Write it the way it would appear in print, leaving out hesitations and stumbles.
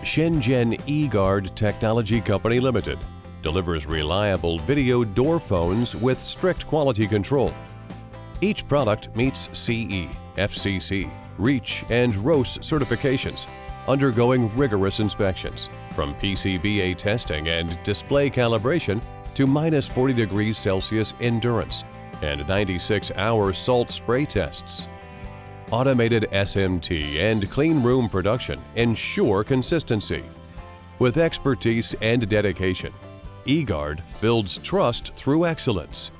Shenzhen-EEGUARD Technology Company Limited delivers reliable video door phones with strict quality control. Each product meets CE, FCC, REACH, and RoHS certifications, undergoing rigorous inspections, from PCBA testing and display calibration to minus 40 degrees Celsius endurance and 96-hour salt spray tests. Automated SMT and clean room production ensure consistency. With expertise and dedication, EEGUARD builds trust through excellence.